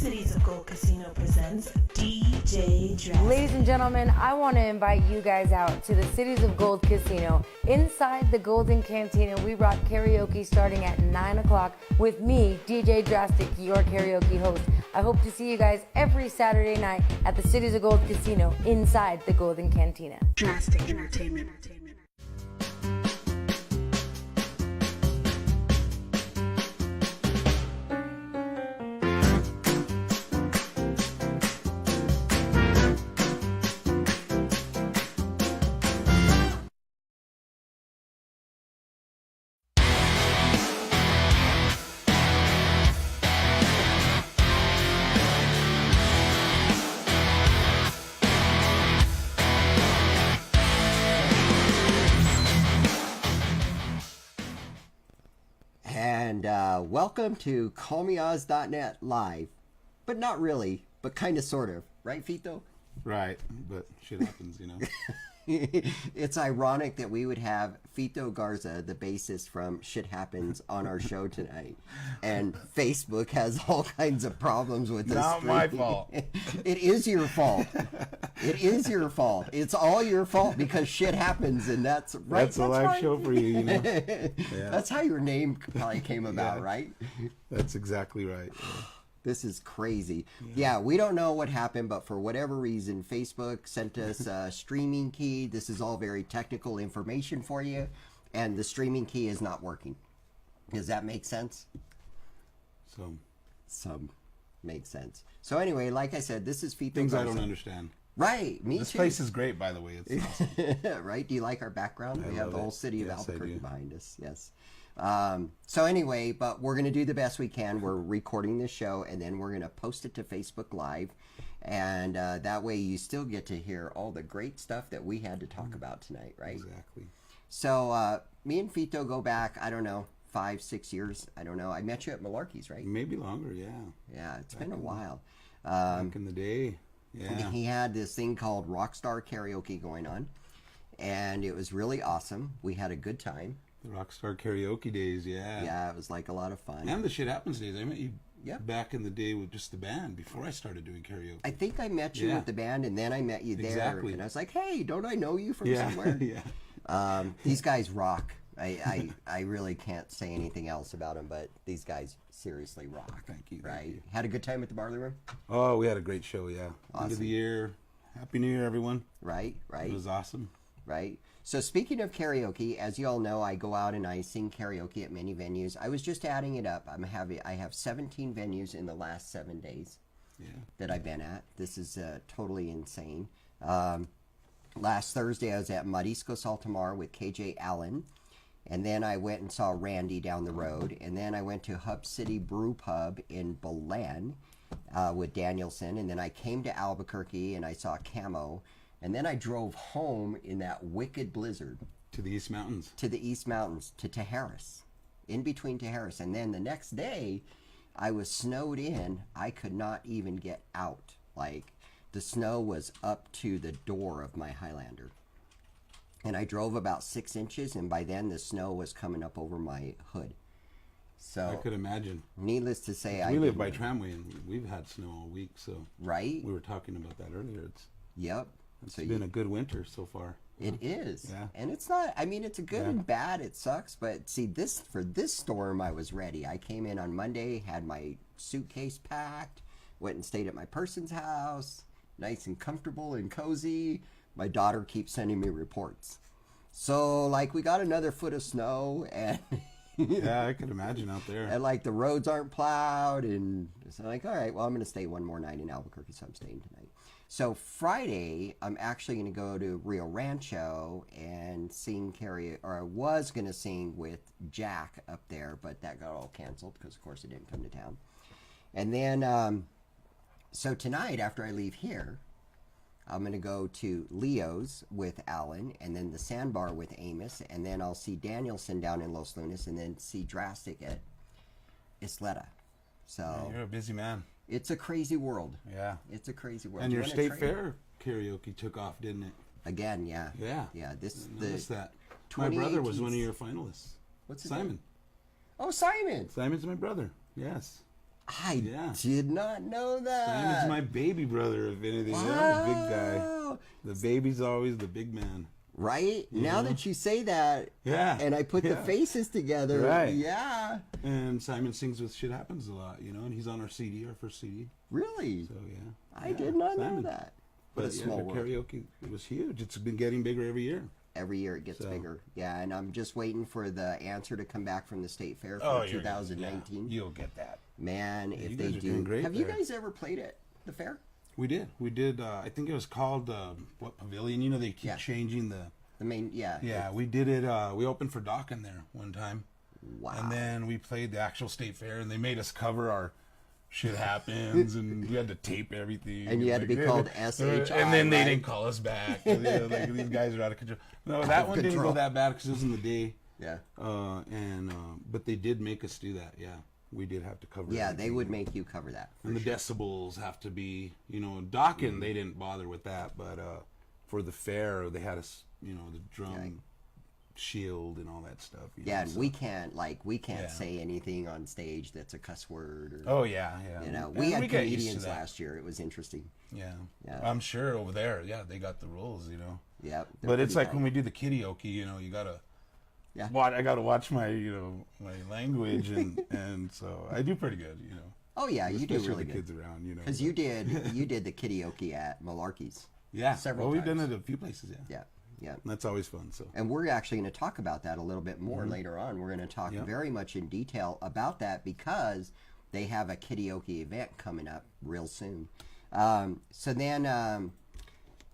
Cities of Gold Casino presents DJ Drastic. Ladies and gentlemen, I want to invite you guys out to the Cities of Gold Casino. Inside the Golden Cantina, we brought karaoke starting at 9 o'clock with me, DJ Drastic, your karaoke host. I hope to see you guys every Saturday night at the Cities of Gold Casino inside the Golden Cantina. Drastic Entertainment. And welcome to CallMeOz.net live, but not really, but kind of, sort of, right, Fito? Right, but shit happens, you know. It's ironic that we would have Fito Garza, the bassist from Shit Happens, on our show tonight, and Facebook has all kinds of problems with this. Not my fault. It is your fault. It is your fault. It's all your fault because shit happens, and that's right. That's a live show for you, you know. Yeah. That's how your name probably came about, Yeah. right? That's exactly right. Yeah. This is crazy. Yeah, we don't know what happened, but for whatever reason, Facebook sent us a streaming key. This is all very technical information for you, and the streaming key is not working. Does that make sense? Some makes sense. So anyway, like I said, this is Fito Things Garza. I don't understand. Right, me This too. place is great, by the way. It's awesome. Right? Do you like our background? I We have love the whole it. city of Yes, I Albuquerque do. behind us. Yes. So anyway, but we're going to do the best we can. We're recording this show, and then we're going to post it to Facebook Live. And that way you still get to hear all the great stuff that we had to talk about tonight, right? Exactly. So me and Fito go back, I don't know, 5-6 years. I don't know. I met you at Malarkey's, right? Maybe longer, yeah. Yeah, it's been a while. Back in the day. Yeah. He had this thing called Rockstar Karaoke going on, and it was really awesome. We had a good time. The Rockstar Karaoke days, yeah. Yeah, it was like a lot of fun. And the Shit Happens days. I met you Yep. back in the day with just the band before I started doing karaoke. I think I met you Yeah. with the band, and then I met you there. Exactly. And I was like, hey, don't I know you from Yeah. somewhere? Yeah. These guys rock. I really can't say anything else about them, but these guys seriously rock. Thank you. Right? Thank you. Had a good time at the Barley Room? Oh, we had a great show, yeah. End Awesome. of the year. Happy New Year, everyone. Right? It was awesome. Right? So speaking of karaoke, as you all know, I go out and I sing karaoke at many venues. I was just adding it up. I have 17 venues in the last 7 days Yeah. that I've been at. This is totally insane. Last Thursday, I was at Marisco Saltamar with KJ Allen. And then I went and saw Randy down the road. And then I went to Hub City Brew Pub in Belen with Danielson. And then I came to Albuquerque and I saw Camo. And then I drove home in that wicked blizzard To the East Mountains. to the East Mountains, to Tejares, in between Tejares. And then the next day, I was snowed in. I could not even get out. Like, the snow was up to the door of my Highlander. And I drove about 6 inches, and by then the snow was coming up over my hood. I So, could imagine. needle to say, We live by tramway, and we've had snow all week, so Right? we were talking about that earlier. Yep. It's So been a good winter so far. It is. Yeah. And it's not, I mean, it's a good Yeah. and bad. It sucks. But see, for this storm, I was ready. I came in on Monday, had my suitcase packed, went and stayed at my person's house, nice and comfortable and cozy. My daughter keeps sending me reports. So, like, we got another foot of snow, and Yeah, I could imagine out there. and like the roads aren't plowed, and so I'm like, all right, well, I'm going to stay one more night in Albuquerque, so I'm staying tonight. So Friday, I'm actually going to go to Rio Rancho and sing or I was going to sing with Jack up there, but that got all canceled because, of course, it didn't come to town. And then, so tonight, after I leave here, I'm going to go to Leo's with Alan, and then the Sandbar with Amos, and then I'll see Danielson down in Los Lunas, and then see Drastic at Isleta. So Yeah, you're a busy man. it's a crazy world. Yeah. It's a crazy world. And Do you your wanna state trade? fair karaoke took off, didn't it? Again, yeah. Yeah. Yeah, this I noticed the that. My brother was one of 2018 your finalists. What's his Simon. name? Oh, Simon. Simon's my brother. Yes. I did not know that. Simon's my baby brother, if anything. Wow. Yeah, big guy. The baby's always the big man. Right? Now that you say that, and I put the faces together, yeah. And Simon sings with Shit Happens a lot, you know, and he's on our CD, our first CD. Really? So, yeah. I did not know that. But a small world. Karaoke, it was huge. It's been getting bigger every year. Every year it gets bigger. Yeah, and I'm just waiting for the answer to come back from the state fair for 2019. You'll get that. Man, if they guys are do. doing great Have you there. guys ever played at the fair? We did. I think it was called what Pavilion? You know, they keep changing the main. Yeah, we did it. We opened for Doc in there one time. Wow. And then we played the actual state fair, and they made us cover our Shit Happens, and we had to tape everything. And you had to be called SHI. And then they didn't call us back. And they were like, these guys are out of control. No, that one didn't go that bad because it was in the day. Yeah. But they did make us do that. Yeah. We did have to cover. Yeah, everything. they would make you cover that. And the decibels have to be, you know, Dockin, they didn't bother with that, but for the fair, they had us, you know, the drum shield and all that stuff. You know, and so. we can't say anything on stage that's a cuss word. Or, oh yeah. You know, we had comedians last year. It was interesting. Yeah. I'm sure over there, they got the rules, you know. Yeah. But it's like when we do the karaoke, you know, you gotta. Yeah. I gotta watch my, you know, my language, and so I do pretty good, you know. Oh yeah, you do really good. Kids around, you know. Because you did the karaoke at Malarkey's. Yeah, several times. We've done it a few places. Yeah. Yeah. That's always fun. So. And we're actually going to talk about that a little bit more later on. We're going to talk very much in detail about that because they have a karaoke event coming up real soon.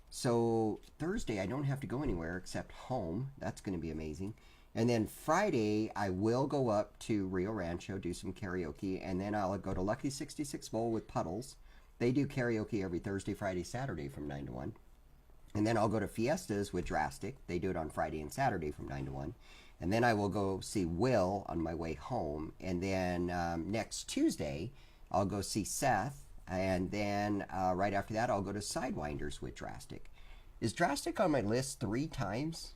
So Thursday I don't have to go anywhere except home. That's going to be amazing. And then Friday, I will go up to Rio Rancho, do some karaoke, and then I'll go to Lucky 66 Bowl with Puddles. They do karaoke every Thursday, Friday, Saturday from 9 to 1. And then I'll go to Fiestas with Drastic. They do it on Friday and Saturday from 9 to 1. And then I will go see Will on my way home. And then next Tuesday, I'll go see Seth. And then right after that, I'll go to Sidewinders with Drastic. Is Drastic on my list 3 times?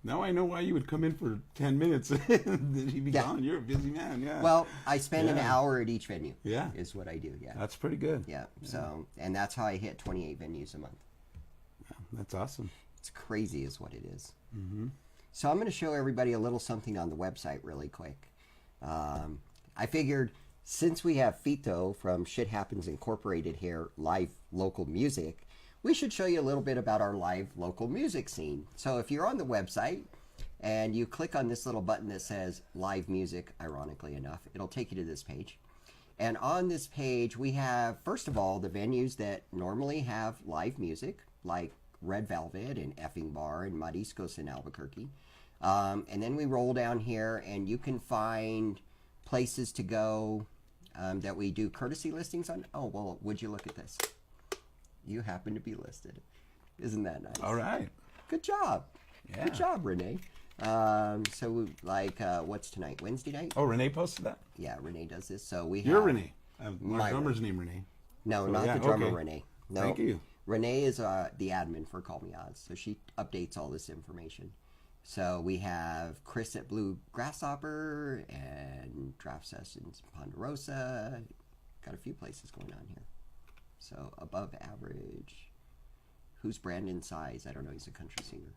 Now I know why you would come in for 10 minutes and then you'd be gone. You're a busy man, Well, I spend an hour at each venue. Yeah. Is what I do, That's pretty good. Yeah, so, and that's how I hit 28 venues a month. Yeah, that's awesome. It's crazy is what it is. Mm-hmm. So I'm going to show everybody a little something on the website really quick. I figured since we have Fito from Shit Happens Incorporated here, live local music, we should show you a little bit about our live local music scene. So if you're on the website and you click on this little button that says live music, ironically enough, it'll take you to this page. And on this page, we have, first of all, the venues that normally have live music, like Red Velvet and Effing Bar and Mariscos in Albuquerque. And then we roll down here and you can find places to go that we do courtesy listings on. Oh, well, would you look at this? You happen to be listed. Isn't that nice? All right. Good job. Yeah. Good job, Renee. So, like, what's tonight? Wednesday night? Oh, Renee posted that? Yeah, Renee does this. So we You're have... Renee. My drummer's name Renee. No, so, not the drummer Renee. No. Thank you. Renee is the admin for Call Me Oz. So she updates all this information. So we have Chris at Blue Grasshopper and Draft Sessions Ponderosa. Got a few places going on here. So above average. Who's Brandon Size? I don't know. He's a country singer.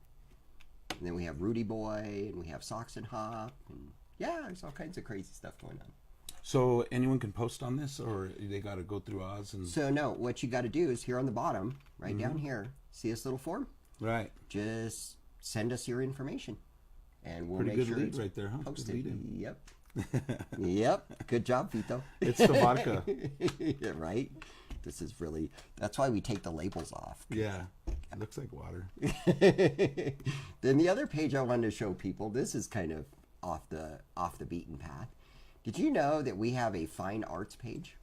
And then we have Rudy Boy, and we have Socks and Hop, and yeah, there's all kinds of crazy stuff going on. So anyone can post on this, or they got to go through Oz? And so no, what you got to do is here on the bottom, right down here, see this little form? Right. Just send us your information, and we'll Pretty make good sure lead it's right there, huh? posted. Yep. Yep. Good job, Fito. It's the vodka. Yeah, right. This is really. That's why we take the labels off. Yeah. It looks like water. Then the other page I wanted to show people. This is kind of off the beaten path. Did you know that we have a fine arts page?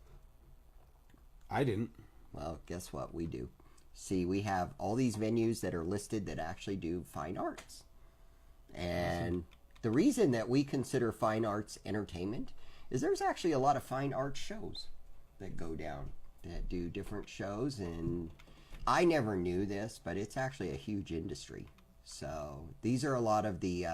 I didn't. Well, guess what? We do. See, we have all these venues that are listed that actually do fine arts. And the reason that we consider fine arts entertainment is there's actually a lot of fine arts shows that go down, that do different shows. And I never knew this, but it's actually a huge industry. So these are a lot of the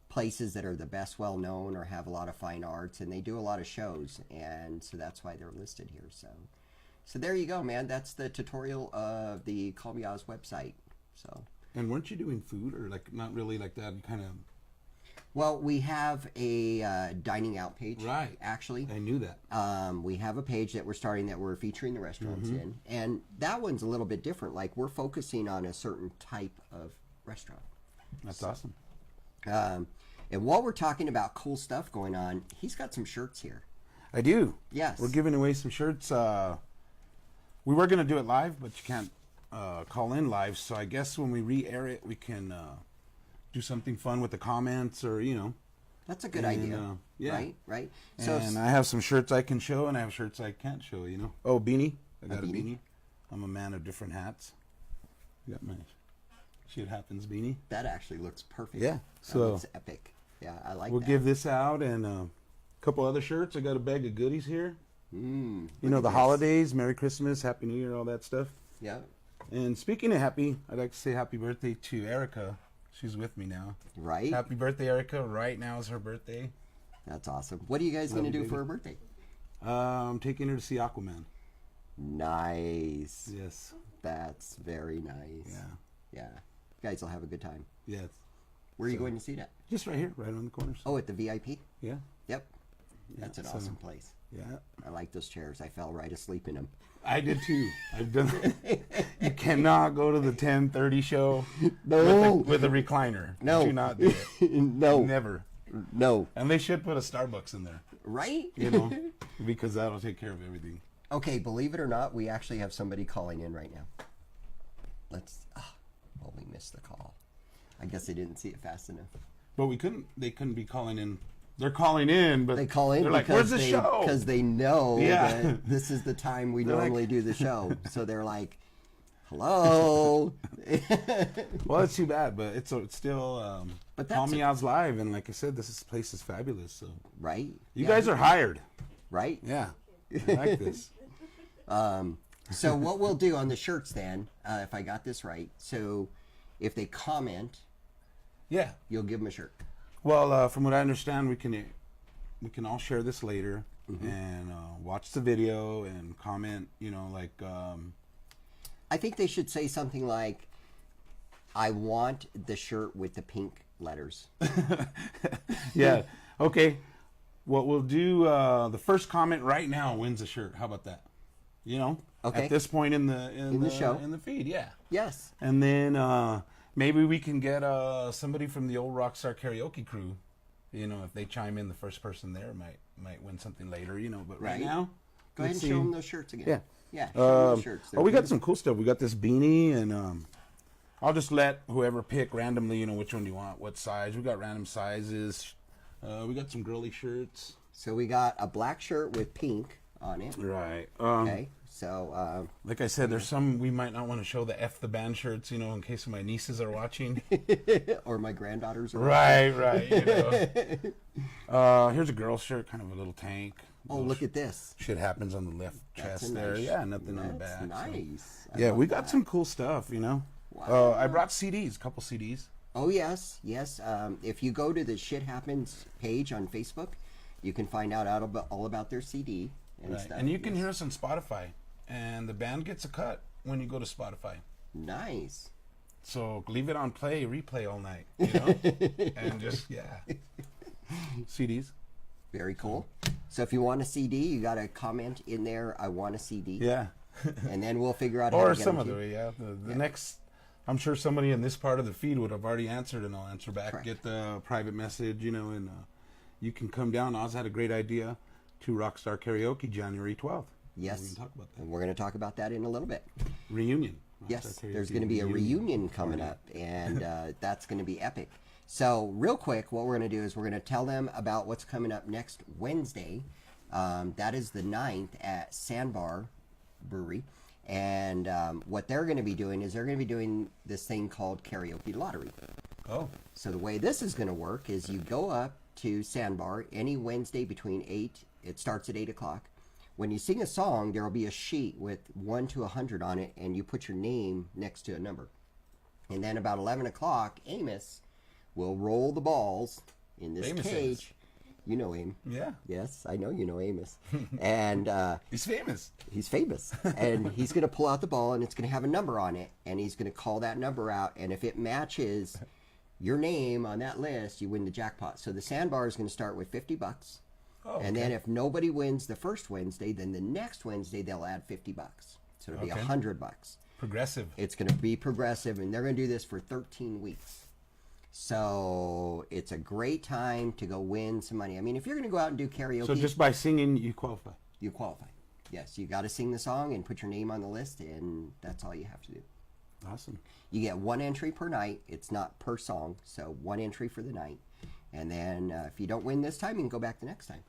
places that are the best well known or have a lot of fine arts, and they do a lot of shows, and so that's why they're listed here. So there you go, man. That's the tutorial of the Call Me Oz website. So. And weren't you doing food, or like not really like that? Kind of. Well, we have a dining out page. Right. Actually, I knew that. we have a page that we're starting that we're featuring the restaurants in, and that one's a little bit different. Like we're focusing on a certain type of restaurant. That's awesome. And while we're talking about cool stuff going on, he's got some shirts here. I do. Yes. We're giving away some shirts. We were going to do it live, but you can't call in live. So I guess when we re-air it, we can do something fun with the comments, or That's a good idea. Yeah. Right. And I have some shirts I can show, and I have shirts I can't show. Oh, beanie. I got a beanie. beanie. I'm a man of different hats. I got my Shit Happens beanie. That actually looks perfect. Yeah. That So looks epic. Yeah, I like we'll that. give this out, and a couple other shirts. I got a bag of goodies here. Look The at this. holidays, Merry Christmas, Happy New Year, all that stuff. Yeah. And speaking of happy, I'd like to say happy birthday to Erica. She's with me now. Right. Happy birthday, Erica. Right now is her birthday. That's awesome. What are you guys going to do baby. for her birthday? I'm taking her to see Aquaman. Nice. Yes. That's very nice. Yeah. Yeah. You guys will have a good time. Yes. Where are you going to see that? Just right here, right on the corner. Oh, at the VIP? Yeah. Yep. That's an so- awesome place. Yeah. I like those chairs. I fell right asleep in them. I did too. I've done. You cannot go to the 10:30 show No. with a recliner. No. Do not do it. No. Never. No. And they should put a Starbucks in there, Right? because that'll take care of everything. Okay, believe it or not, we actually have somebody calling in right now. Well, we missed the call. I guess they didn't see it fast enough. But they couldn't be calling in. They're calling in, but They call in they're like, because "Where's the show?" Because they know Yeah. that this is the time we They're like- normally do the show. So they're like, hello. Well, it's too bad, but it's still. But Call that's Me Out's live, and like I said, this place is fabulous. So Right? you guys are hired. Right? Yeah, I like this. So what we'll do on the shirts then, if I got this right, so if they comment, Yeah. you'll give them a shirt. Well, from what I understand, we can all share this later and watch the video and comment. I think they should say something like, I want the shirt with the pink letters. Yeah. Okay. What we'll do, the first comment right now wins a shirt. How about that? Okay. At this point in the show. in the feed, yeah. Yes. And then maybe we can get somebody from the old Rockstar Karaoke crew. If they chime in, the first person there might win something later. But right Right. now, Go ahead let's and show see. them those shirts again. Yeah. Yeah. Show 'em those shirts. They're We got beautiful. some cool stuff. We got this beanie, and I'll just let whoever pick randomly. Which one do you want? What size? We got random sizes. We got some girly shirts. So we got a black shirt with pink on it. Right. Okay. So Like I said, there's some we might not want to show the F the band shirts, in case my nieces are watching. or my granddaughters. Are right. Here's a girl's shirt, kind of a little tank. Oh, look at this. Shit Happens on the left That's chest a there. nice- Yeah, nothing on the That's back. so- nice. I Yeah, love we got that. some cool stuff, Wow. I brought CDs, a couple CDs. Oh yes. If you go to the Shit Happens page on Facebook, you can find out all about their CD and Right. stuff. And you can Yes. hear us on Spotify. And the band gets a cut when you go to Spotify. Nice. So leave it on replay all night, and just, yeah. CDs. Very cool. So if you want a CD, you got to comment in there, I want a CD. Yeah. And then we'll figure out how Or to get some them other to you. way, yeah. The next, I'm sure somebody in this part of the feed would have already answered, and I'll answer back. Correct. Get the private message, and you can come down. Oz had a great idea to Rockstar Karaoke January 12th. Yes. We can talk about that. And we're going to talk about that in a little bit. Reunion. Yes, Rockstar there's Karaoke going to be a reunion coming party. up, and that's going to be epic. So, real quick, what we're going to do is we're going to tell them about what's coming up next Wednesday. That is the 9th at Sandbar Brewery. And what they're going to be doing is they're going to be doing this thing called Karaoke Lottery. Oh. So, the way this is going to work is you go up to Sandbar any Wednesday between 8, it starts at 8 o'clock. When you sing a song, there will be a sheet with 1 to 100 on it, and you put your name next to a number. And then about 11 o'clock, Amos will roll the balls in this Famous cage. Amos. You know him. Yeah. Yes, I know you know Amos. And He's famous. he's famous. And he's going to pull out the ball, and it's going to have a number on it. And he's going to call that number out. And if it matches your name on that list, you win the jackpot. So the sandbar is going to start with $50. Oh, okay. And then if nobody wins the first Wednesday, then the next Wednesday they'll add $50. So it'll be Okay. $100. Progressive. It's going to be progressive, and they're going to do this for 13 weeks. So it's a great time to go win some money. I mean, if you're going to go out and do karaoke, So just by singing, you qualify. you qualify. Yes, you got to sing the song and put your name on the list, and that's all you have to do. Awesome. You get one entry per night. It's not per song, so one entry for the night. And then if you don't win this time, you can go back the next time.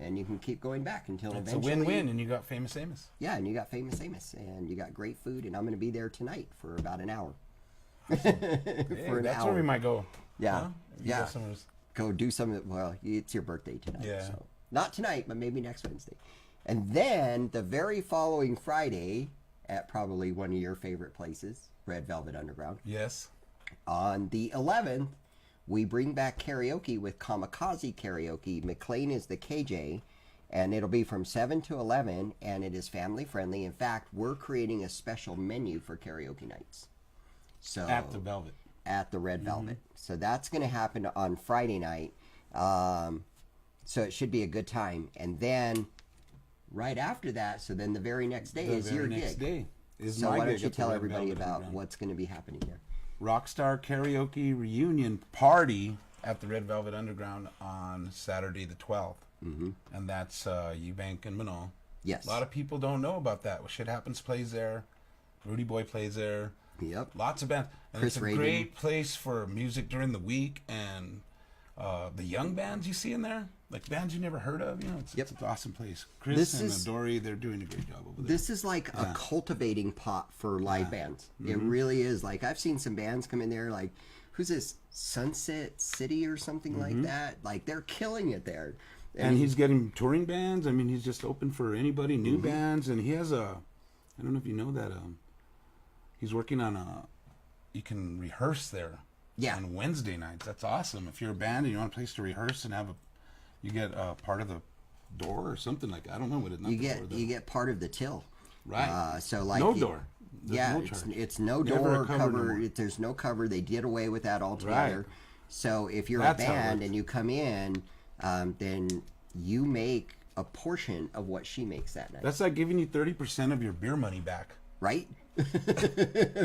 And you can keep going back until It's eventually... a win-win, and you got Famous Amos. Yeah, and you got Famous Amos, and you got great food, and I'm going to be there tonight for about an hour. Hey, For an that's hour. where we might go. Yeah, Huh? You yeah. got some of those- Go do some of it. Well, it's your birthday tonight. Yeah. So not tonight, but maybe next Wednesday. And then the very following Friday, at probably one of your favorite places, Red Velvet Underground, Yes. on the 11th, we bring back karaoke with Kamikaze Karaoke. McLean is the KJ, and it'll be from 7 to 11, and it is family friendly. In fact, we're creating a special menu for karaoke nights. So At the Velvet. at the Red Velvet. So that's going to happen on Friday night. So it should be a good time. And then right after that, so then the very next day The is very your next gig. day is So my why don't gig you at the tell Red everybody Velvet about Underground. what's going to be happening there? Rockstar Karaoke Reunion Party at the Red Velvet Underground on Saturday the 12th. Mm-hmm. And that's Eubank and Manal. Yes. A lot of people don't know about that. Shit Happens plays there. Rudy Boy plays there. Yep. Lots of bands. And Chris it's a Rabin. great place for music during the week. And the young bands you see in there, like bands you never heard of, it's an awesome place. Chris This and is- Dory, they're doing a great job over there. This is like a cultivating pot for live bands. It Mm-hmm. really is. Like I've seen some bands come in there like, who's this? Sunset City or something like that. Like they're killing it there. And he's getting touring bands. I mean, he's just open for anybody, new bands. And he has I don't know if you know that, he's working on you can rehearse there. Yeah. On Wednesday nights. That's awesome. If you're a band and you want a place to rehearse and you get part of the door or something like that. I don't know what it is. you get part of the till. Right. So like No door. There's yeah, no it's, charge. it's no Never door a cover cover. no more. There's no cover. They did away with that altogether. Right. So if you're That's a how it band works. and you come in, then you make a portion of what she makes that night. That's like giving you 30% of your beer money back. Right?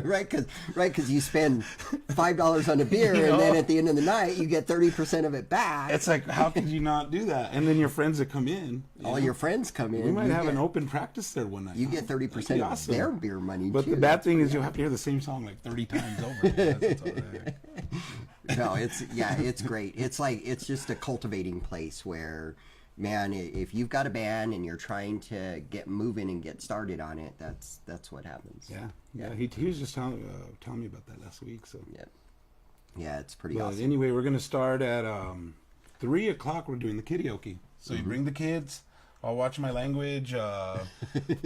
right, because you spend $5 on a beer, You and then know? at the end of the night, you get 30% of it back. It's like, how could you not do that? And then your friends that come in. All your friends come in. We might you have get, an open practice there one night. You get 30% of awesome. their beer money, But too. the bad thing is you'll have to hear the same song like 30 times over. That's all right. No, it's great. It's just a cultivating place where, man, if you've got a band and you're trying to get moving and get started on it, that's what happens. Yeah. He was just telling me about that last week. So. Yeah, it's pretty But awesome. anyway, we're gonna start at 3 o'clock. We're doing the karaoke. So you bring the kids. I'll watch my language.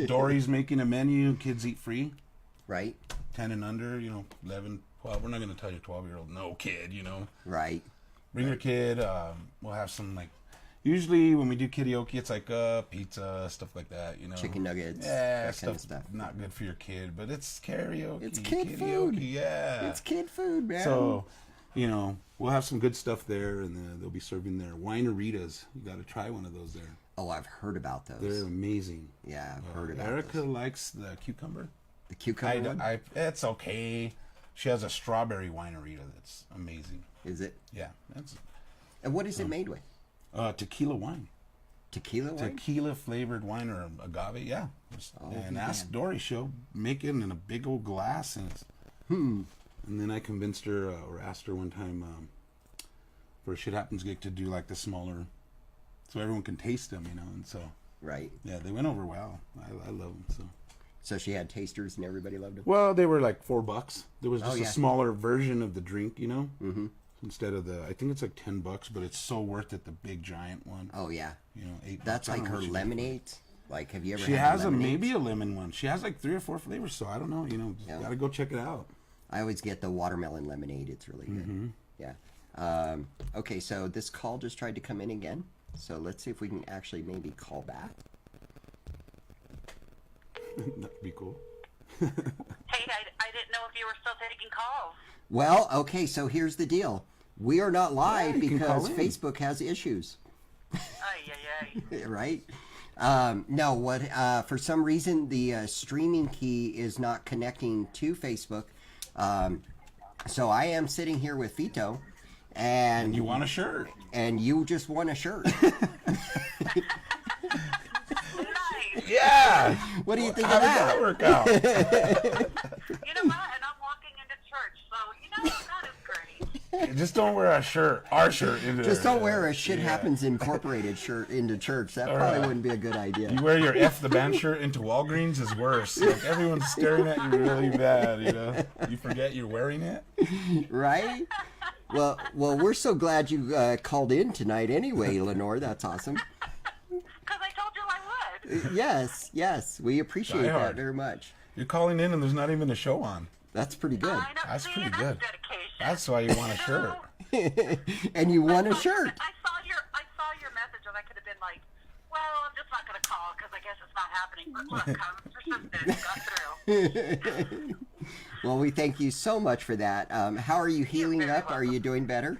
Dory's making a menu. Kids eat free. Right? 10 and under. 11, 12. We're not gonna tell your 12-year-old no kid. Right. Bring your kid. We'll have some like. Usually when we do karaoke, it's like pizza, stuff like that. Chicken nuggets. Yeah, that stuff, kind of stuff. not good for your kid, but it's karaoke. It's kid karaoke, food. Yeah. It's kid food, man. So, we'll have some good stuff there, and they'll be serving their wineritas. You got to try one of those there. Oh, I've heard about those. They're amazing. Yeah, I've heard about Erica those. likes the cucumber. The cucumber one? It's okay. She has a strawberry winerita that's amazing. Is it? Yeah, that's And what is it made with? tequila wine. Tequila wine? Tequila flavored wine or agave, yeah. And man. ask Dory, she'll make it in a big old glass. And And then I convinced her, or asked her one time, for a Shit Happens gig to do like the smaller, so everyone can taste them, and so, Right. yeah, they went over well. I love them, so. So she had tasters and everybody loved them? Well, they were like $4. There was just yeah. a smaller version of the drink, Mm-hmm. Instead of I think it's like $10, but it's so worth it, the big giant one. Oh, yeah. $8. That's I like don't know her what she did. lemonade? Like, have you ever She had has the lemonades? maybe a lemon one. She has like 3 or 4 flavors, so I don't know. Yeah. Gotta go check it out. I always get the watermelon lemonade. It's really good. Yeah. Okay, so this call just tried to come in again. So let's see if we can actually maybe call back. That'd be cool. Hey, I didn't know if you were still taking calls. Well, okay, so here's the deal. We are not live you can because call in. Facebook has issues. Ay. Right? No, what for some reason the streaming key is not connecting to Facebook. So I am sitting here with Fito, and You want a shirt? and you just won a shirt. Nice. Yeah. What do you think How of did that that? work out? You know what? And I'm walking into church, so that is great. Just don't wear our shirt. Into Just don't wear a Shit Happens Incorporated shirt into church. That probably wouldn't be a good idea. You wear your F the band shirt into Walgreens is worse. Like everyone's staring at you really bad, you know. You forget you're wearing it. Right? Well, we're so glad you called in tonight anyway, Lenore. That's awesome. Because I told you I would. Yes. We appreciate Die that hard. very much. You're calling in and there's not even a show on. That's pretty good. I know. That's See, pretty that's good. dedication. That's why you want a shirt. And you won a shirt. I saw your message, and I could have been like, well, I'm just not going to call because I guess it's not happening. But look, I'm persistent. Got through. Well, we thank you so much for that. How are you healing very up? Are welcome. you doing better?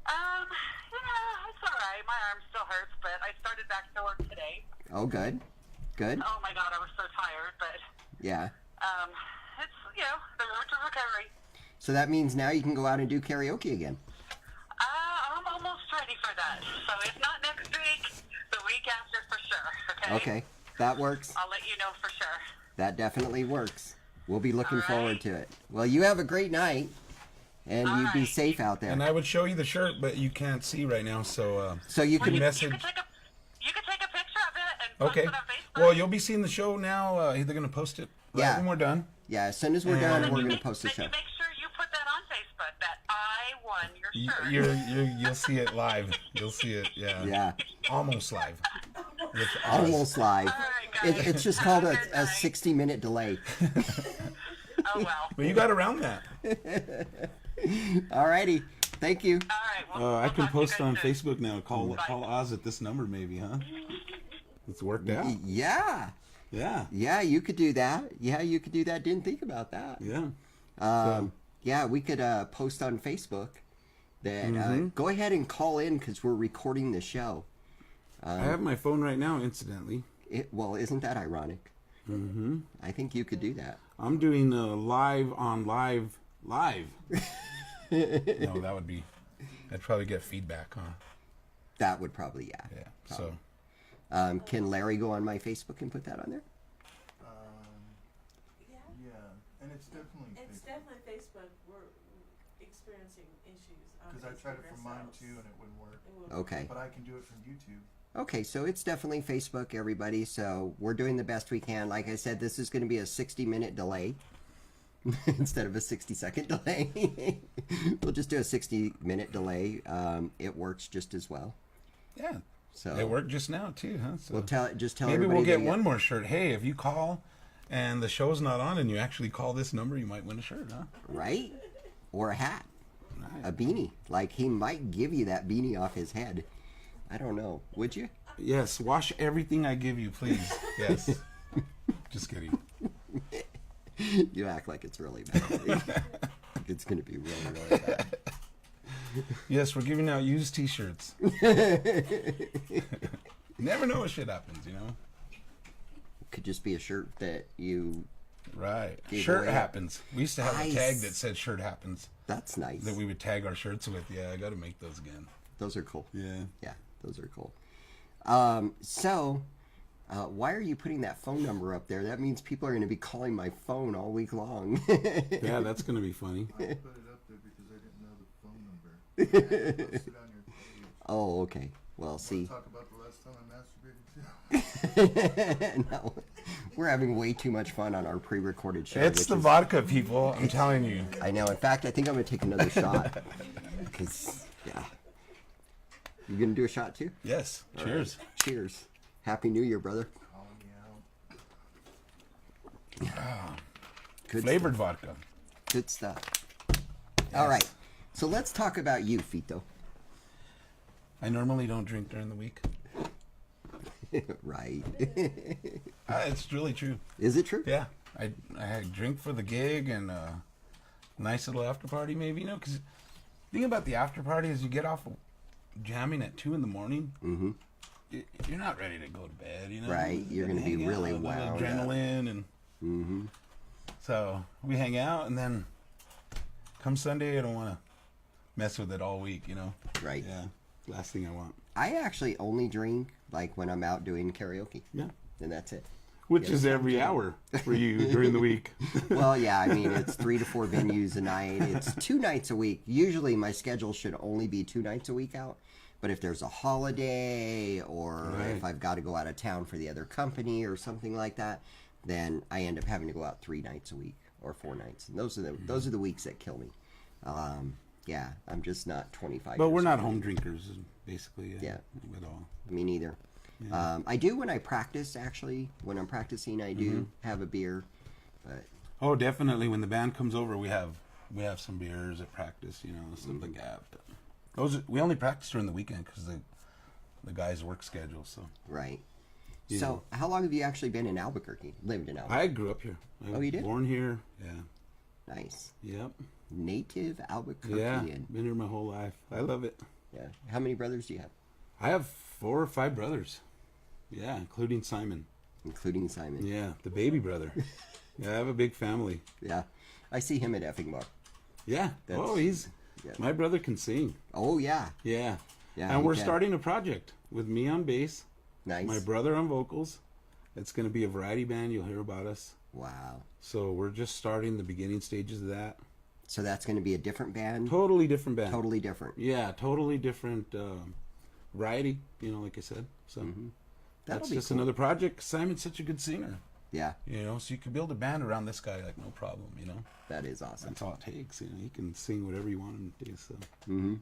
It's all right. My arm still hurts, but I started back to work today. Oh, good. Good. Oh my God, I was so tired, but Yeah. it's the road to recovery. So that means now you can go out and do karaoke again. I'm almost ready for that. So if not next week, the week after for sure. Okay. Okay. That works. I'll let you know for sure. That definitely works. We'll be looking All right. forward to it. Well, you have a great night, and you be right. safe out there. And I would show you the shirt, but you can't see right now, so So you Well, can you message. could take a picture of it and post Okay. it on Facebook. Well, you'll be seeing the show now. They're gonna post it right Yeah. when we're done. Yeah, as soon as we're And done, then we're you going to post the show. Make sure you put that on Facebook that I won your shirt. You'll see it live. You'll see it. Yeah. Yeah, Almost live. With us. almost live. All right, guys. It's just Have called a a good night. 60-minute delay. Oh well. But you got around that. Alrighty, thank you. All right. Well, I we'll can talk to you post guys on soon. Facebook now. Call Oz at this number, maybe, huh? It's worked out. Yeah, Yeah. you could do that. Yeah, you could do that. Didn't think about that. Yeah. Yeah, we could post on Facebook that Mm-hmm. go ahead and call in because we're recording the show. I have my phone right now, incidentally. Well, isn't that ironic? Mm-hmm. I think you could do that. I'm doing live on live. No, I'd probably get feedback, huh? That would probably, yeah. Yeah. So, Can Larry go on my Facebook and put that on there? Yeah, and it's definitely It's definitely Facebook. We're experiencing issues on because I Facebook tried it from mine ourselves. too, and it wouldn't work. It will- Okay. But I can do it from YouTube. Okay, so it's definitely Facebook, everybody. So we're doing the best we can. Like I said, this is going to be a 60-minute delay instead of a 60-second delay. We'll just do a 60-minute delay. It works just as well. yeah. So It worked just now, too, huh? So we'll tell maybe everybody. we'll get that- one more shirt. Hey, if you call and the show's not on and you actually call this number, you might win a shirt, huh? right, or a hat, Right. a beanie. Like he might give you that beanie off his head. I don't know. Would you? Yes, wash everything I give you, please. Yes. Just kidding. You act like it's really bad. It's going to be really, really bad. Yes, we're giving out used T-shirts. Never know what shit happens, you know? Could just be a shirt that you. Right. Gave Shirt away. happens. We used to have a tag Nice. that said shirt happens That's nice. that we would tag our shirts with. Yeah, I got to make those again. Those are cool. Yeah. Yeah, those are cool. So, why are you putting that phone number up there? That means people are going to be calling my phone all week long. Yeah, that's going to be funny. I put it up there because I didn't know the phone number. I had to post it on your page. Oh, okay. Well, see. Talk about the last time I masturbated too. No, we're having way too much fun on our pre-recorded show. It's which the is- vodka, people. I'm telling you. I know. In fact, I think I'm going to take another shot. Because, yeah. You going to do a shot too? Yes. All Cheers. right. Cheers. Happy New Year, brother. Calling me out. Good Flavored vodka. Good stuff. All right. So let's talk about you, Fito. I normally don't drink during the week. Right. It's really true. Is it true? Yeah, I drink for the gig and nice little after party, maybe, you know. Because the thing about the after party is you get off jamming at 2 a.m. Mm-hmm. You're not ready to go to bed, you know. Right, you're going to be hang really out, wound up. adrenaline and Mm-hmm. so we hang out, and then come Sunday, I don't want to mess with it all week, you know. Right. Yeah, last thing I want. I actually only drink like when I'm out doing karaoke. Yeah, And that's it. which Yeah, is every hour for you during the week. Well, yeah, I mean, it's 3 to 4 venues a night. It's 2 nights a week. Usually my schedule should only be 2 nights a week out. But if there's a holiday or Right. if I've got to go out of town for the other company or something like that, then I end up having to go out 3 nights a week or 4 nights. And those are the weeks that kill me. Yeah, I'm just not 25. But we're years not old. home drinkers, basically. Yeah. At all. Me neither. Yeah. I do when I practice, actually. When I'm practicing, I do have a beer. But Oh, definitely. When the band comes over, we have some beers at practice, you know, stuff like that. But we only practice during the weekend because the guys' work schedule. So right. Yeah. So, how long have you actually been in Albuquerque? Lived in Albuquerque? I grew up here. I Oh, was you did? Born here. Yeah. Nice. Yep. Native Albuquerque. Yeah. Been here my whole life. I love it. Yeah. How many brothers do you have? I have 4 or 5 brothers. Yeah, including Simon. Including Simon. Yeah, the baby brother. Yeah, I have a big family. Yeah. I see him at effing bar. Yeah. That's- yeah. My brother can sing. Oh, yeah. Yeah. Yeah. And he we're can. starting a project with me on bass, Nice. my brother on vocals. It's going to be a variety band. You'll hear about us. Wow. So we're just starting the beginning stages of that. So that's going to be a different band? Totally different band. Totally different. Yeah, totally different variety, you know, like I said. So That'll that's be just cool. another project. Simon's such a good singer, Yeah. you know, so you can build a band around this guy like no problem, you know. That is awesome. That's all it takes. You know, he can sing whatever you want him to do. So Mm-hmm.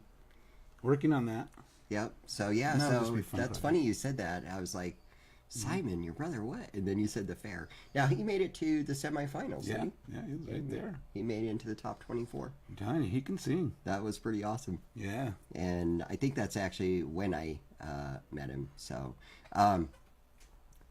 working on that. Yep. So, yeah. No, this So will be a fun that's project. funny you said that. I was like, Simon, your brother, what? And then you said the fair. Now, he made it to the semifinals, Yeah, didn't yeah, he's right there. he? He made it into the top 24. I'm telling you, he can sing. That was pretty awesome. Yeah. And I think that's actually when I met him. So,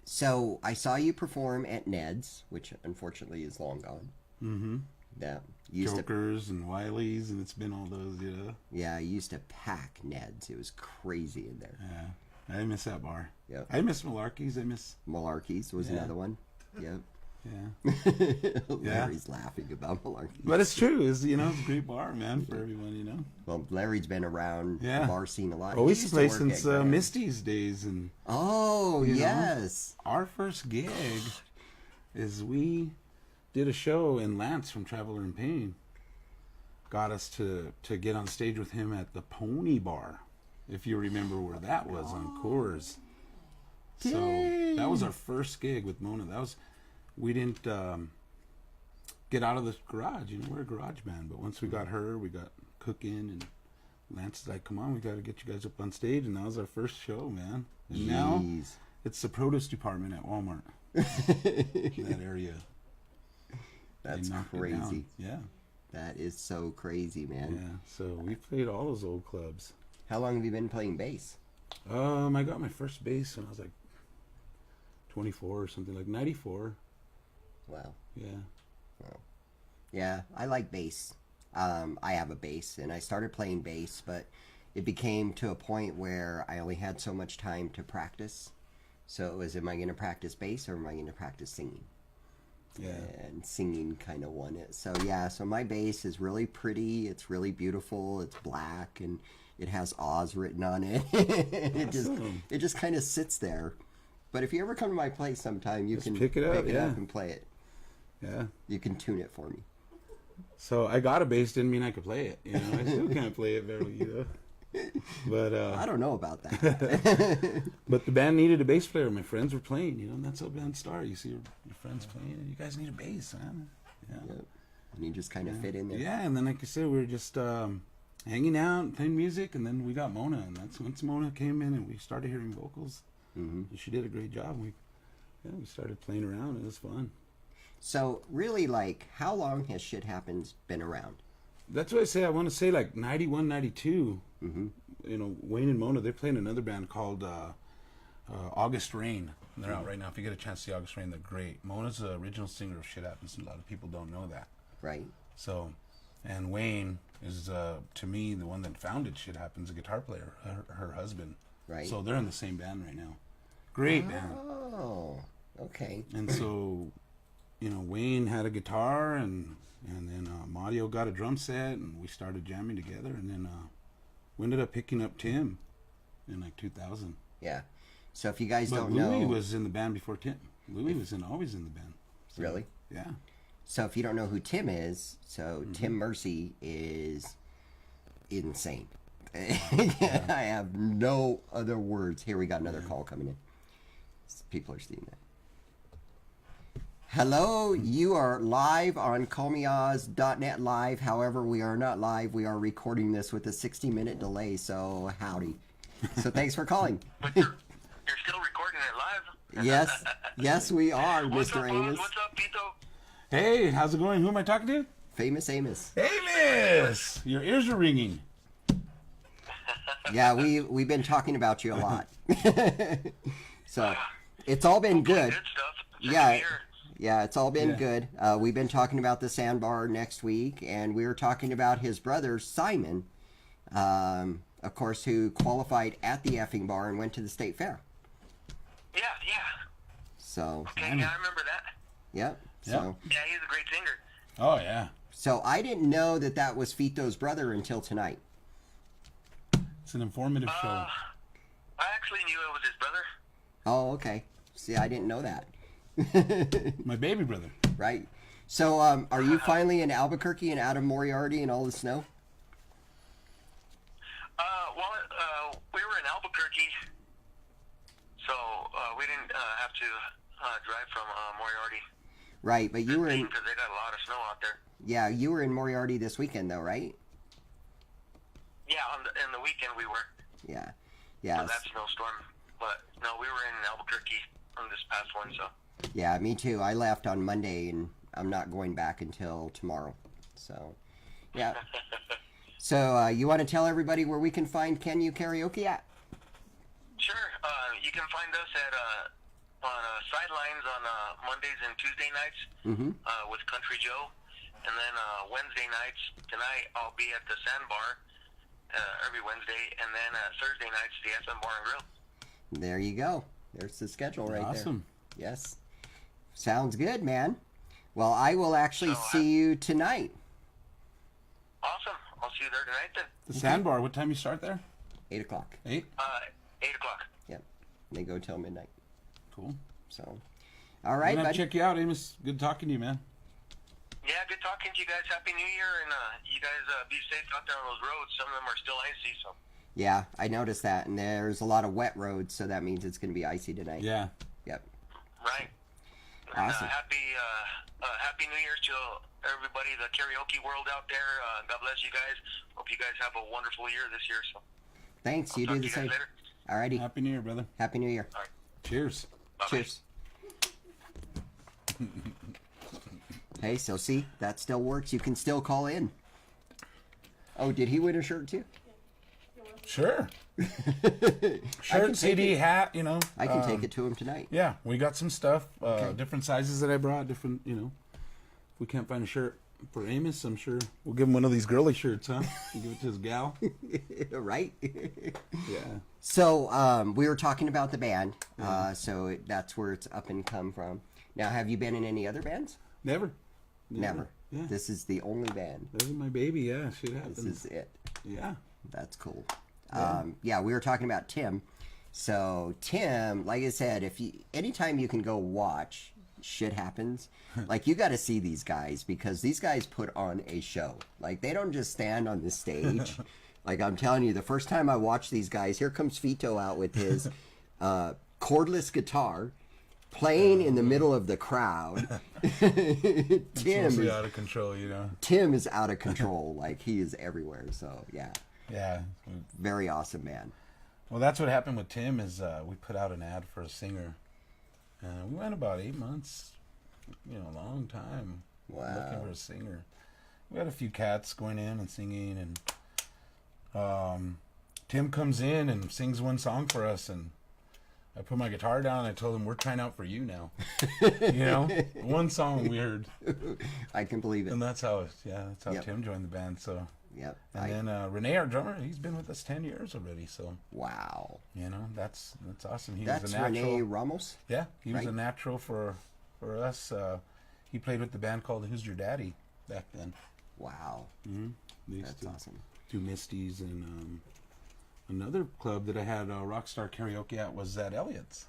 so I saw you perform at Ned's, which unfortunately is long gone. Mm-hmm. That used to, Jokers and Wileys, and it's been all those, you know. yeah, I used to pack Ned's. It was crazy in there. Yeah, I miss that bar. Yep. I miss Malarkey's. I miss. Malarkey's was Yeah. another one. Yep. Yeah. Larry's laughing about Malarkey's. But it's true. It's, you know, it's a great bar, man, for everyone, you know. Well, Larry's been around Yeah. the bar scene a lot. Oh, we He used to play work since at Grand. Misty's days, and Oh, you know. yes. our first gig is we did a show, and Lance from Traveler in Pain got us to get on stage with him at the Pony Bar, if you remember where that was on Coors. So that was our first gig with Mona. We didn't get out of the garage. You know, we're a garage band, but once we got her, we got cooking, and Lance is like, "Come on, we got to get you guys up on stage," and that was our first show, man. And now Jeez. it's the produce department at Walmart in that area. They That's knocked it crazy. down. Yeah, That is so crazy, man. yeah. So we played all those old clubs. How long have you been playing bass? I got my first bass when I was like 24 or something, like 94. Wow. Yeah. Yeah, I like bass. I have a bass, and I started playing bass, but it became to a point where I only had so much time to practice. So it was, am I going to practice bass or am I going to practice singing? Yeah. And singing kind of won it. So yeah, so my bass is really pretty. It's really beautiful. It's black, and it has Oz written on it. Awesome. It just kind of sits there. But if you ever come to my place sometime, you Just can pick it up, yeah. and play it. Yeah. You can tune it for me. So I got a bass, didn't mean I could play it. You know, I still can't play it very, you know. But I don't know about that. but the band needed a bass player. My friends were playing, you know, and that's how bands start. You see your friends playing, and you guys need a bass, man. Yeah. Yep. And you just kind of fit in there. Yeah, and then like I said, we were just hanging out and playing music, and then we got Mona, and that's once Mona came in and we started hearing vocals. Mm-hmm. And she did a great job. We started playing around. It was fun. So really, like, how long has Shit Happens been around? That's what I say. I want to say like 91, 92. Mm-hmm. You know, Wayne and Mona, they're playing another band called August Rain. And they're out right now. If you get a chance to see August Rain, they're great. Mona's the original singer of Shit Happens. A lot of people don't know that. Right. So, and Wayne is, to me, the one that founded Shit Happens, a guitar player, her husband. Right. So they're in the same band right now. Great band. Oh, okay. And so, you know, Wayne had a guitar, and then Mario got a drum set, and we started jamming together, and then we ended up picking up Tim in like 2000. Yeah. So if you guys But don't Louis know, was in the band before Tim. Louis was always in the band. So, really? Yeah. So if you don't know who Tim is, so Tim Mercy is insane. I have no other words. Here we got another call coming in. People are seeing that. Hello, you are live on callmeoz.net live. However, we are not live. We are recording this with a 60-minute delay, so howdy. So thanks for calling. But you're still recording it live? Yes, we are, What's Mr. up, Amos. What's up, Fito? Hey, how's it going? Who am I talking to? Famous Amos. Amos! Your ears are ringing. Yeah, we've been talking about you a lot. So it's all been good. Good stuff. Yeah, Here. yeah, it's all been Yeah. good. We've been talking about the sandbar next week, and we were talking about his brother Simon, of course, who qualified at the effing bar and went to the state fair. Yeah. So, Okay, yeah, I remember that. yep. So, Yeah, he's a great singer. Oh, yeah. so I didn't know that was Fito's brother until tonight. It's an informative show. I actually knew it was his brother. Oh, okay. See, I didn't know that. My baby brother. Right. So, are you finally in Albuquerque and out of Moriarty and all the snow? We were in Albuquerque, so we didn't have to drive from Moriarty. Right, but you were in, Because they got a lot of snow out there. yeah, you were in Moriarty this weekend though, right? Yeah, in the weekend we were. Yeah. For Yeah. that snowstorm. But no, we were in Albuquerque on this past one, so. Yeah, me too. I left on Monday and I'm not going back until tomorrow. So, yeah. So, you want to tell everybody where we can find Can You Karaoke at? Sure. You can find us at on Sidelines on Mondays and Tuesday nights with Country Joe. And then Wednesday nights, tonight, I'll be at the Sandbar every Wednesday. And then Thursday nights, the FM Bar and Grill. There you go. There's the schedule right Awesome. there. Yes. Sounds good, man. Well, I will actually see you tonight. Awesome. I'll see you there tonight then. The Sandbar, what time you start there? 8 o'clock. 8? 8 o'clock. Yep. They go till midnight. Cool. So, all right, I'm gonna buddy. check you out, Amos. Good talking to you, man. Yeah, good talking to you guys. Happy New Year. And you guys be safe out there on those roads. Some of them are still icy, so. Yeah, I noticed that, and there's a lot of wet roads, so that means it's going to be icy tonight. Yeah. Yep. Right. And, Awesome. happy New Year to everybody, the karaoke world out there. God bless you guys. Hope you guys have a wonderful year this year. So. Thanks. I'll You talk do to the you guys same. later. Alrighty. Happy New Year, brother. Happy New Year. All right. Cheers. Bye-bye. Cheers. Hey, so see, that still works. You can still call in. Oh, did he win a shirt too? Sure. I can Shirt, take CD, it. hat, you know. I can take it to him tonight. Yeah, we got some stuff, Okay. different sizes that I brought, different, you know. If we can't find a shirt for Amos, I'm sure we'll give him one of these girly shirts, huh? We'll give it to his gal. Right? Yeah. So, we were talking about the band. So that's where it's up and come from. Now, have you been in any other bands? Never. Never. Yeah. This is the only band. This is my baby, yeah. Shit This happens. is it. Yeah. That's cool. Yeah, we were talking about Tim. So Tim, like I said, anytime you can go watch Shit Happens, like you got to see these guys because these guys put on a show. Like they don't just stand on the stage. Like I'm telling you, the first time I watched these guys, here comes Fito out with his cordless guitar, playing in the middle of the crowd. Tim Mostly is out of control, you know. Tim is out of control. Like he is everywhere. So yeah, Yeah. very awesome man. Well, that's what happened with Tim is we put out an ad for a singer. We went about 8 months, you know, a long time Wow. looking for a singer. we had a few cats going in and singing, and Tim comes in and sings one song for us, and I put my guitar down and I told him, we're trying out for you now. You know, one song we heard. I can believe it. And that's how Yep. Tim joined the band. So, Yep. and then Renee, our drummer, he's been with us 10 years already. So, Wow. you know, that's awesome. He That's was a natural. Renee Ramos? Yeah, he was right? a natural for us. He played with the band called Who's Your Daddy back then. Wow. They used That's to awesome. do Misty's, and another club that I had Rockstar Karaoke at was at Elliott's.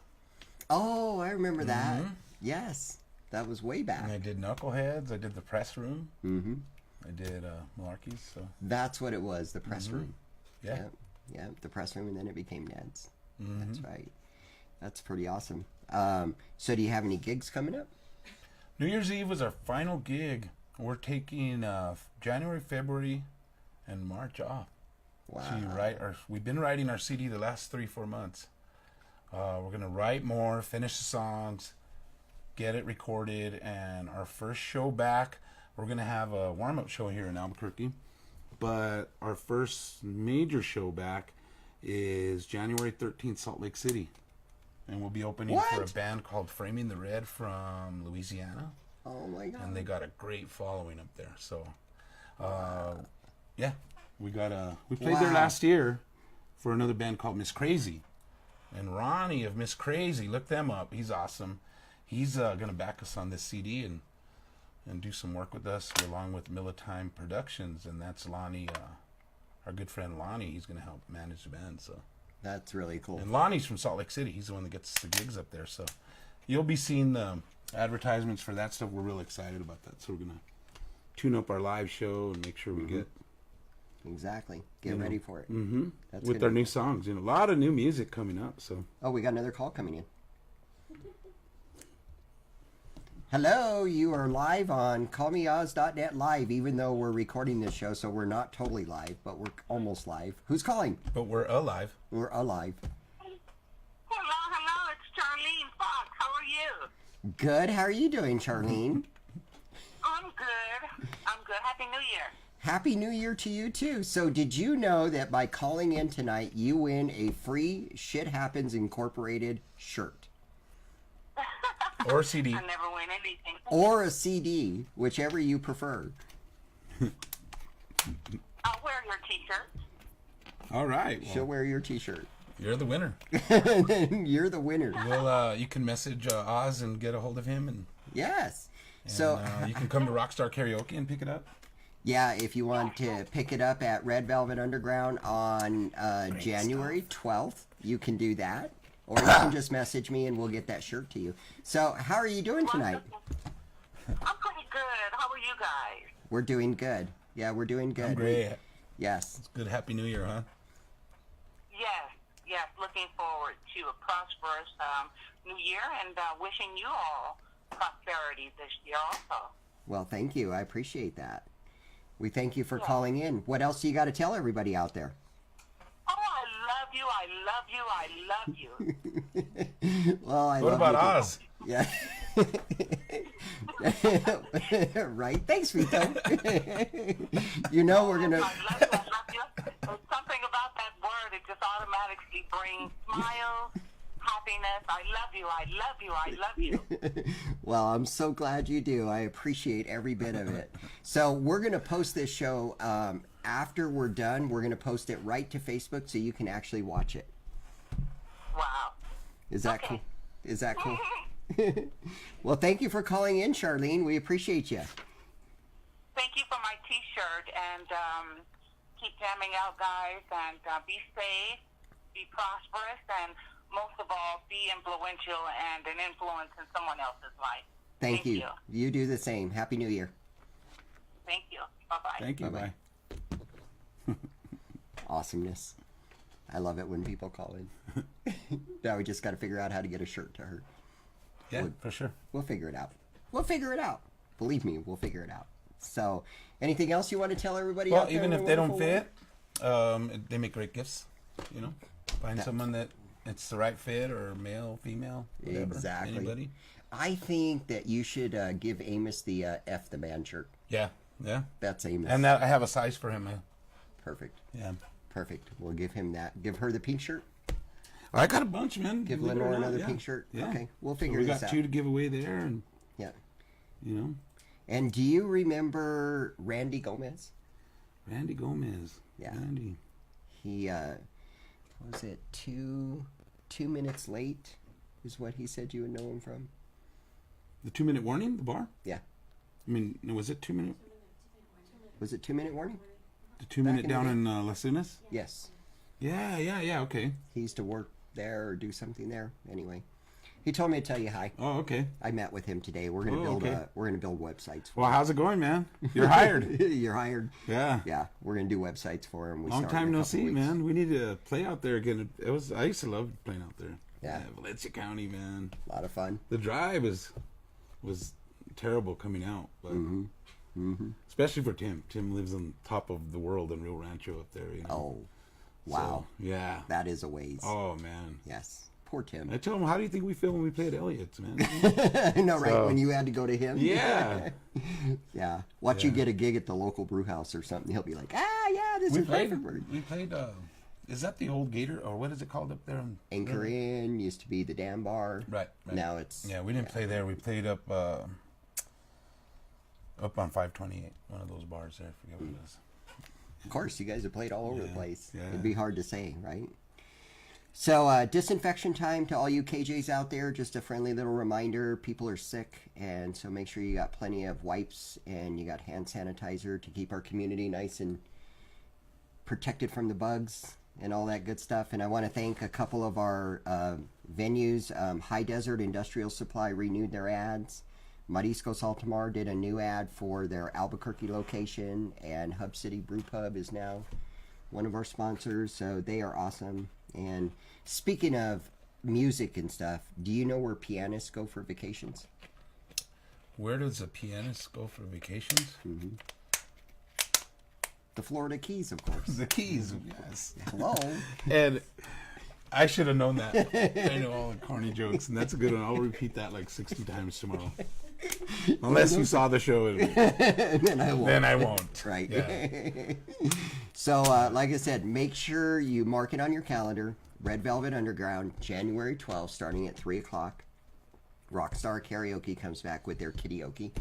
Oh, I remember that. Yes. That was way back. And I did Knuckleheads. I did the Press Room. Mm-hmm. I did Malarkey's. So That's what it was, the press room. yeah. Yep. Yeah, the press room, and then it became Ned's. Mm-hmm. That's right. That's pretty awesome. So do you have any gigs coming up? New Year's Eve was our final gig. We're taking January, February, and March off. Wow. We've been writing our CD the last 3-4 months. We're gonna write more, finish the songs, get it recorded, and our first show back, we're gonna have a warm-up show here in Albuquerque. But our first major show back is January 13th, Salt Lake City, and we'll be opening for a What? band called Framing the Red from Louisiana. Oh my God. And they got a great following up there. So, yeah, we played there Wow. last year for another band called Miss Crazy, and Ronnie of Miss Crazy, look them up. He's awesome. He's gonna back us on this CD and do some work with us along with Militime Productions, and that's Lonnie, our good friend Lonnie. He's gonna help manage the band. So, That's really cool. and Lonnie's from Salt Lake City. He's the one that gets the gigs up there. So, you'll be seeing the advertisements for that stuff. We're real excited about that. So we're gonna tune up our live show and make sure we get Exactly. Get ready for it. That's with good. our new songs. You know, a lot of new music coming up. So Oh, we got another call coming in. Hello, you are live on callmeoz.net live, even though we're recording this show, so we're not totally live, but we're almost live. Who's calling? but we're alive. We're alive. Hello, it's Charlene Fox. How are you? Good. How are you doing, Charlene? I'm good. Happy New Year. Happy New Year to you, too. So did you know that by calling in tonight, you win a free Shit Happens Incorporated shirt? Or CD. I never win anything. Or a CD, whichever you prefer. I'll wear your t-shirt. All right. She'll Well, wear your t-shirt. you're the winner. And then you're the winner. Well, you can message Oz and get a hold of him, and Yes. So, you can come to Rockstar Karaoke and pick it up. yeah, if you want to pick it up at Red Velvet Underground on January 12th, you can do that. Or you can just message me and we'll get that shirt to you. So, how are you doing tonight? I'm pretty good. How are you guys? We're doing good. Yeah, we're doing good. I'm great. Yes. Good Happy New Year, huh? Yes. Looking forward to a prosperous New Year and wishing you all prosperity this year also. Well, thank you. I appreciate that. We thank you for calling in. What else do you got to tell everybody out there? Oh, I love you. Well, I What love about you. Oz? Yeah. Right. Thanks, Fito. You know we're gonna. I love you. There's something about that word, it just automatically brings smiles, happiness. I love you. Well, I'm so glad you do. I appreciate every bit of it. So we're gonna post this show after we're done. We're gonna post it right to Facebook so you can actually watch it. Wow. Is that Okay. cool? Is that cool? Well, thank you for calling in, Charlene. We appreciate you. Thank you for my t-shirt, and keep jamming out, guys, and be safe, be prosperous, and most of all, be influential and an influence in someone else's life. Thank you. You do the same. Happy New Year. Thank you. Bye-bye. Thank you. Bye-bye. Bye. Awesomeness. I love it when people call in. Now we just got to figure out how to get a shirt to her. Yeah, for sure. We'll figure it out. We'll figure it out. Believe me, we'll figure it out. So, anything else you want to tell everybody Well, out there? even in if the they don't wonderful world? fit, they make great gifts. You know, find someone that it's the right fit, or male, female, whatever. Exactly. Anybody. I think that you should give Amos the F the man shirt. Yeah, Yeah. That's Amos. And that I have a size for him, man. Perfect. Yeah. Perfect. We'll give him that. Give her the pink shirt. I got a bunch, man. Give Believe it or Lenore not, another yeah. pink shirt. Yeah. Okay, we'll So figure we this got out. 2 to give away there, and Yeah. you know, And do you remember Randy Gomez? Randy Gomez. Yeah. Randy. He what was it 2 minutes late is what he said you would know him from. The 2-minute warning, the bar. Yeah. I mean, was it 2 minute? Was it 2-minute warning? The 2-minute in the down day? in Las Unas? Yes. Yeah. Okay. He used to work there or do something there. Anyway, he told me to tell you hi. Oh, okay. I met with him today. We're gonna Oh, build okay. we're gonna build websites. For Well, how's it going, man? You're hired. You're hired. Yeah. Yeah, we're gonna do websites for him. We Long start in time a no couple see, weeks. man. We need to play out there again. I used to love playing out there. Yeah. Valencia County, man. A lot of fun. The drive was terrible coming out, but Mm-hmm. especially for Tim. Tim lives on top of the world in Rio Rancho up there. You know? Oh, wow. So, yeah. That is a ways. Oh man. Yes. Poor Tim. I tell him, how do you think we feel when we play at Elliott's, man? No, right? So- When you had to go to him? Yeah. Yeah. Watch you Yeah. get a gig at the local brew house or something. He'll be like, yeah, this is perfect. We played. Is that the old Gator, or what is it called up there? Anchor Inn used to be the Dam Bar. Right. Now it's... Yeah, we didn't play there. We played up on 528, one of those bars there. I forget what it was. Of course, you guys have played all over the place. yeah. It'd be hard to say, right? So, disinfection time to all you KJs out there. Just a friendly little reminder. People are sick, and so make sure you got plenty of wipes and you got hand sanitizer to keep our community nice and protected from the bugs and all that good stuff. And I want to thank a couple of our venues. High Desert Industrial Supply renewed their ads. Mariscos Altamar did a new ad for their Albuquerque location, and Hub City Brew Pub is now one of our sponsors, so they are awesome. And speaking of music and stuff, do you know where pianists go for vacations? Where does a pianist go for vacations? The Florida Keys, of course. The Keys, yes. Hello. And I should have known that. I know all the corny jokes, and that's a good one. I'll repeat that like 60 times tomorrow. Unless you saw the show, Then I won't. then I won't. Right. Yeah. So, like I said, make sure you mark it on your calendar. Red Velvet Underground, January 12th, starting at 3 o'clock. Rockstar Karaoke comes back with their karaoke.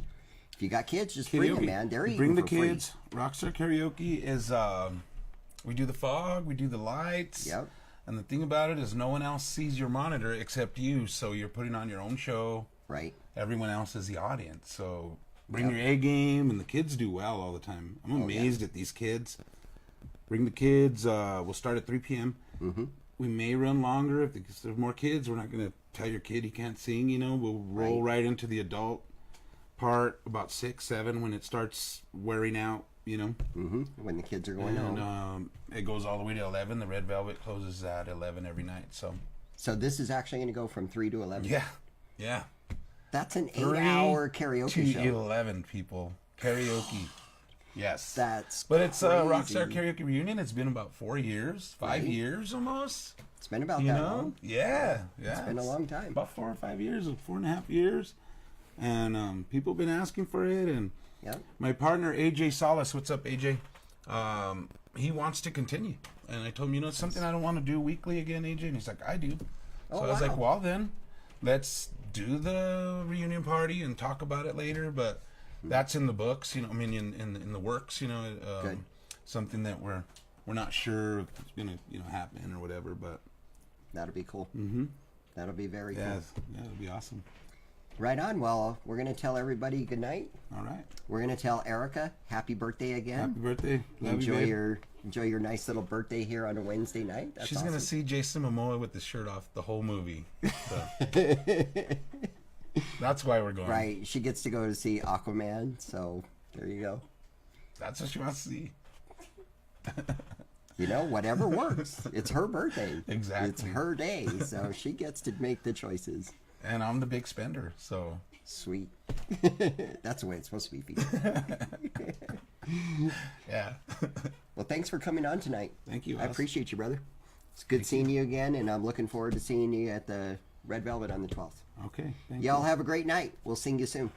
If you got kids, just bring them, man. They're eating Bring the for free. kids. Rockstar Karaoke is, we do the fog, we do the lights. Yep. And the thing about it is no one else sees your monitor except you, so you're putting on your own show. Right. Everyone else is the audience, so bring Yep. your A game, and the kids do well all the time. I'm yeah. amazed at these kids. Bring the kids. We'll start at 3 p.m. Mm-hmm. We may run longer if there's more kids. We're not going to tell your kid he can't sing. You know, we'll roll right into the adult part about 6, 7 when it starts wearing out. You know, Mm-hmm. When the kids are going and home. it goes all the way to 11. The Red Velvet closes at 11 every night. So So this is actually going to go from 3 to 11. yeah. That's an 3 8-hour karaoke to show. 11 people karaoke. Yes. That's But it's a crazy. Rockstar Karaoke Reunion. It's been about 4 years, 5 Right. years almost. It's been about You that know? long. Yeah. It's been a long time. About 4 or 5 years, 4.5 years. And people have been asking for it. And Yep. my partner, AJ Salas, what's up, AJ? He wants to continue. And I told him, it's something I don't want to do weekly again, AJ. And he's like, I do. So Oh, I was wow. like, well, then let's do the reunion party and talk about it later. But that's in the books, I mean, in the works, Good. something that we're not sure if it's going to, happen or whatever. But That'll be cool. mm-hmm. That'll be very yeah, cool. it'll be awesome. Right on. Well, we're going to tell everybody good night. All right. We're going to tell Erica happy birthday again. Happy birthday. Love you, Enjoy your nice little birthday here on a Wednesday night. That's She's awesome. gonna see Jason Momoa with his shirt off the whole movie. So. That's why we're going. Right. She gets to go to see Aquaman, so there you go. That's what she wants to see. Whatever works. It's her birthday. Exactly. It's her day, so she gets to make the choices. And I'm the big spender, so. Sweet. That's the way it's supposed to be. Yeah. Well, thanks for coming on tonight. Thank you, I Oz. appreciate you, brother. It's good seeing you again, and I'm looking forward to seeing you at the Red Velvet on the 12th. Okay. Thank Y'all you. have a great night. We'll sing you soon.